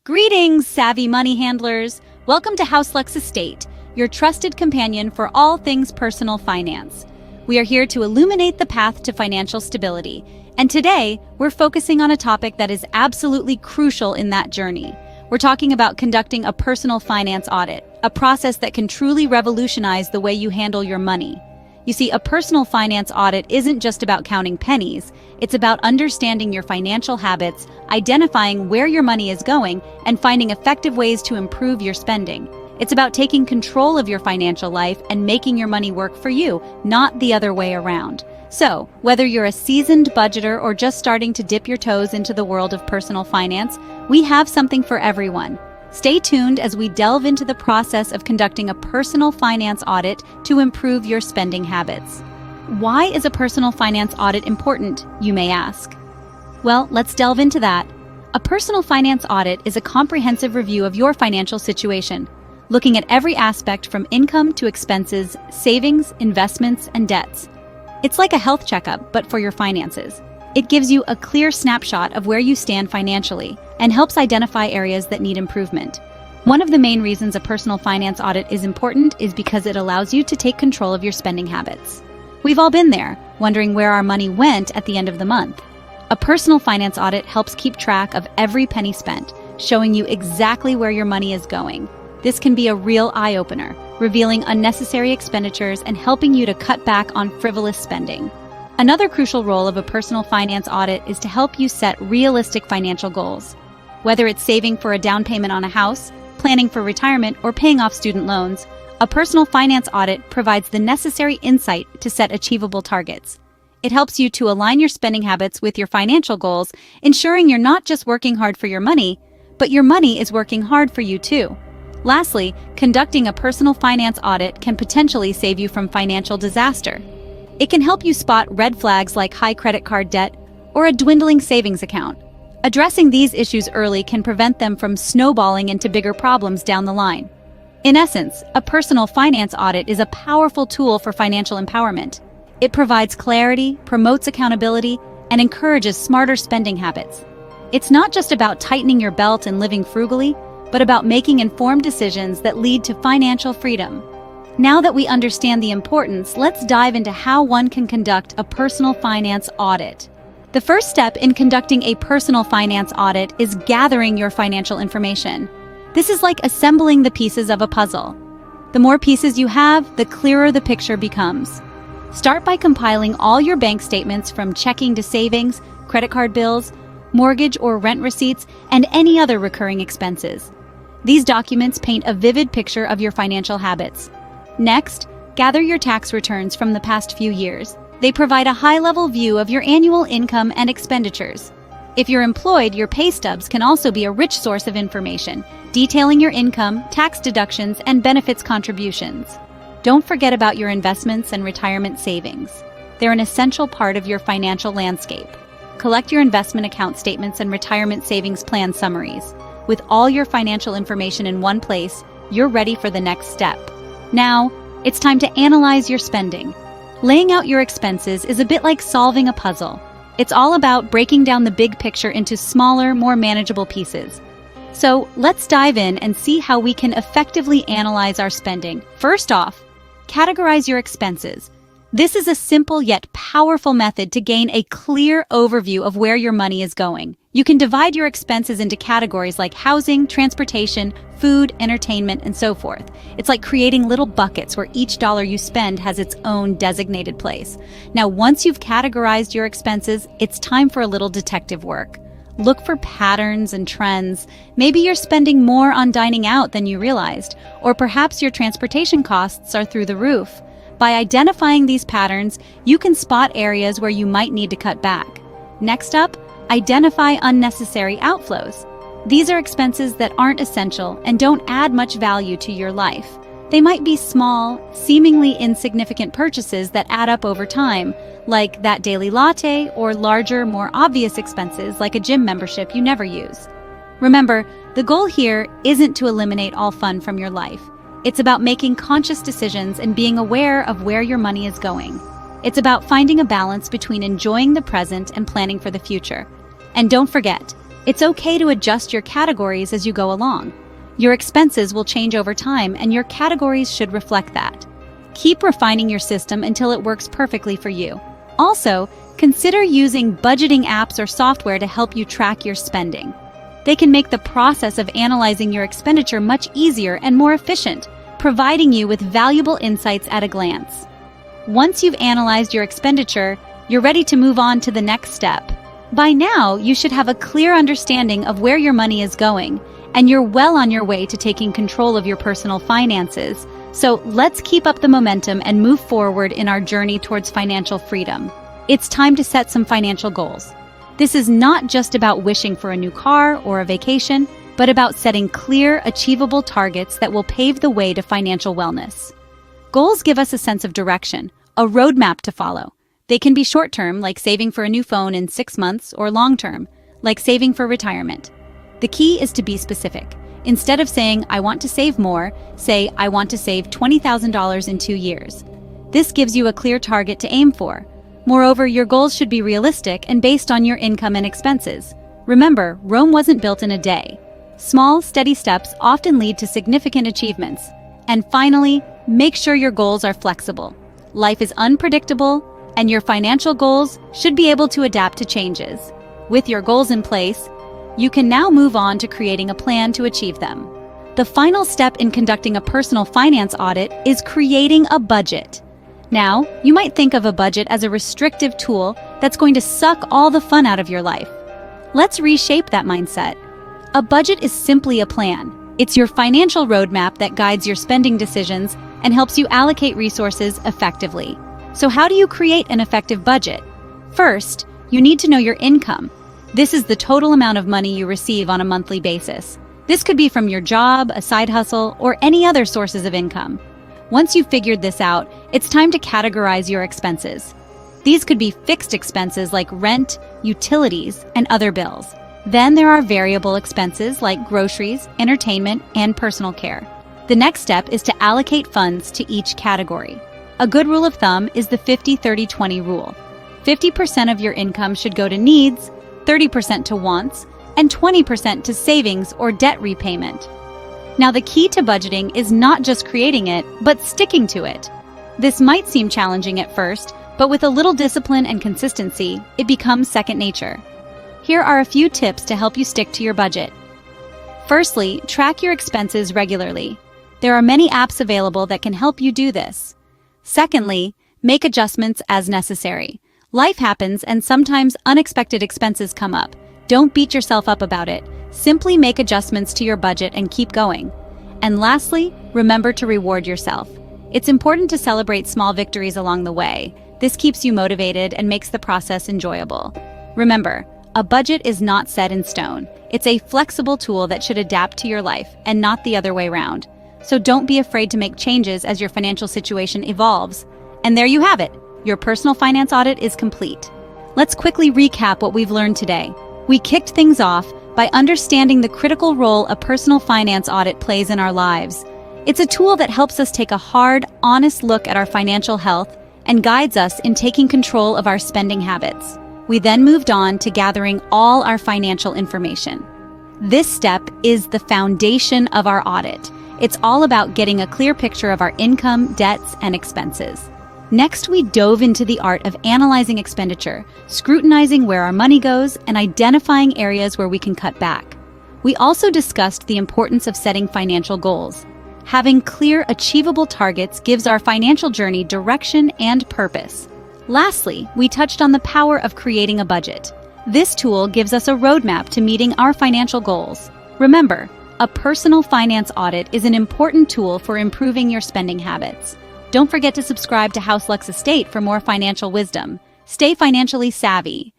Greetings, savvy money handlers! Welcome to HouseLux Estate, your trusted companion for all things personal finance. We are here to illuminate the path to financial stability, and today we're focusing on a topic that is absolutely crucial in that journey. We're talking about conducting a personal finance audit, a process that can truly revolutionize the way you handle your money. You see, a personal finance audit isn't just about counting pennies. It's about understanding your financial habits, identifying where your money is going, and finding effective ways to improve your spending. It's about taking control of your financial life and making your money work for you, not the other way around. So, whether you're a seasoned budgeter or just starting to dip your toes into the world of personal finance, we have something for everyone. Stay tuned as we delve into the process of conducting a personal finance audit to improve your spending habits. Why is a personal finance audit important, you may ask? Well, let's delve into that. A personal finance audit is a comprehensive review of your financial situation, looking at every aspect from income to expenses, savings, investments, and debts. It's like a health checkup, but for your finances. It gives you a clear snapshot of where you stand financially and helps identify areas that need improvement. One of the main reasons a personal finance audit is important is because it allows you to take control of your spending habits. We've all been there, wondering where our money went at the end of the month. A personal finance audit helps keep track of every penny spent, showing you exactly where your money is going. This can be a real eye-opener, revealing unnecessary expenditures and helping you to cut back on frivolous spending. Another crucial role of a personal finance audit is to help you set realistic financial goals. Whether it's saving for a down payment on a house, planning for retirement, or paying off student loans, a personal finance audit provides the necessary insight to set achievable targets. It helps you to align your spending habits with your financial goals, ensuring you're not just working hard for your money, but your money is working hard for you too. Lastly, conducting a personal finance audit can potentially save you from financial disaster. It can help you spot red flags like high credit card debt or a dwindling savings account. Addressing these issues early can prevent them from snowballing into bigger problems down the line. In essence, a personal finance audit is a powerful tool for financial empowerment. It provides clarity, promotes accountability, and encourages smarter spending habits. It's not just about tightening your belt and living frugally, but about making informed decisions that lead to financial freedom. Now that we understand the importance, let's dive into how one can conduct a personal finance audit. The first step in conducting a personal finance audit is gathering your financial information. This is like assembling the pieces of a puzzle. The more pieces you have, the clearer the picture becomes. Start by compiling all your bank statements from checking to savings, credit card bills, mortgage or rent receipts, and any other recurring expenses. These documents paint a vivid picture of your financial habits. Next, gather your tax returns from the past few years. They provide a high-level view of your annual income and expenditures. If you're employed, your pay stubs can also be a rich source of information, detailing your income, tax deductions, and benefits contributions. Don't forget about your investments and retirement savings. They're an essential part of your financial landscape. Collect your investment account statements and retirement savings plan summaries. With all your financial information in one place, you're ready for the next step. Now, it's time to analyze your spending. Laying out your expenses is a bit like solving a puzzle. It's all about breaking down the big picture into smaller, more manageable pieces. So let's dive in and see how we can effectively analyze our spending. First off, categorize your expenses. This is a simple yet powerful method to gain a clear overview of where your money is going. You can divide your expenses into categories like housing, transportation, food, entertainment, and so forth. It's like creating little buckets where each dollar you spend has its own designated place. Now, once you've categorized your expenses, it's time for a little detective work. Look for patterns and trends. Maybe you're spending more on dining out than you realized, or perhaps your transportation costs are through the roof. By identifying these patterns, you can spot areas where you might need to cut back. Next up, identify unnecessary outflows. These are expenses that aren't essential and don't add much value to your life. They might be small, seemingly insignificant purchases that add up over time, like that daily latte, or larger, more obvious expenses like a gym membership you never use. Remember, the goal here isn't to eliminate all fun from your life. It's about making conscious decisions and being aware of where your money is going. It's about finding a balance between enjoying the present and planning for the future. And don't forget, It's okay to adjust your categories as you go along. Your expenses will change over time, and your categories should reflect that. Keep refining your system until it works perfectly for you. Also, consider using budgeting apps or software to help you track your spending. They can make the process of analyzing your expenditure much easier and more efficient, providing you with valuable insights at a glance. Once you've analyzed your expenditure, you're ready to move on to the next step. By now, you should have a clear understanding of where your money is going, and you're well on your way to taking control of your personal finances. So let's keep up the momentum and move forward in our journey towards financial freedom. It's time to set some financial goals. This is not just about wishing for a new car or a vacation, but about setting clear, achievable targets that will pave the way to financial wellness. Goals give us a sense of direction, a roadmap to follow. They can be short-term, like saving for a new phone in 6 months, or long-term, like saving for retirement. The key is to be specific. Instead of saying, I want to save more, say, I want to save $20,000 in 2 years. This gives you a clear target to aim for. Moreover, your goals should be realistic and based on your income and expenses. Remember, Rome wasn't built in a day. Small, steady steps often lead to significant achievements. And finally, make sure your goals are flexible. Life is unpredictable, and your financial goals should be able to adapt to changes. With your goals in place, you can now move on to creating a plan to achieve them. The final step in conducting a personal finance audit is creating a budget. Now, you might think of a budget as a restrictive tool that's going to suck all the fun out of your life. Let's reshape that mindset. A budget is simply a plan. It's your financial roadmap that guides your spending decisions and helps you allocate resources effectively. So how do you create an effective budget? First, you need to know your income. This is the total amount of money you receive on a monthly basis. This could be from your job, a side hustle, or any other sources of income. Once you've figured this out, it's time to categorize your expenses. These could be fixed expenses like rent, utilities, and other bills. Then there are variable expenses like groceries, entertainment, and personal care. The next step is to allocate funds to each category. A good rule of thumb is the 50-30-20 rule. 50% of your income should go to needs, 30% to wants, and 20% to savings or debt repayment. Now, the key to budgeting is not just creating it, but sticking to it. This might seem challenging at first, but with a little discipline and consistency, it becomes second nature. Here are a few tips to help you stick to your budget. Firstly, track your expenses regularly. There are many apps available that can help you do this. Secondly, make adjustments as necessary. Life happens and sometimes unexpected expenses come up. Don't beat yourself up about it. Simply make adjustments to your budget and keep going. And lastly, remember to reward yourself. It's important to celebrate small victories along the way. This keeps you motivated and makes the process enjoyable. Remember, a budget is not set in stone. It's a flexible tool that should adapt to your life and not the other way around. So don't be afraid to make changes as your financial situation evolves. And there you have it. Your personal finance audit is complete. Let's quickly recap what we've learned today. We kicked things off by understanding the critical role a personal finance audit plays in our lives. It's a tool that helps us take a hard, honest look at our financial health and guides us in taking control of our spending habits. We then moved on to gathering all our financial information. This step is the foundation of our audit. It's all about getting a clear picture of our income, debts, and expenses. Next, we dove into the art of analyzing expenditure, scrutinizing where our money goes, and identifying areas where we can cut back. We also discussed the importance of setting financial goals. Having clear, achievable targets gives our financial journey direction and purpose. Lastly, we touched on the power of creating a budget. This tool gives us a roadmap to meeting our financial goals. Remember, a personal finance audit is an important tool for improving your spending habits. Don't forget to subscribe to House Lux Estate for more financial wisdom. Stay financially savvy.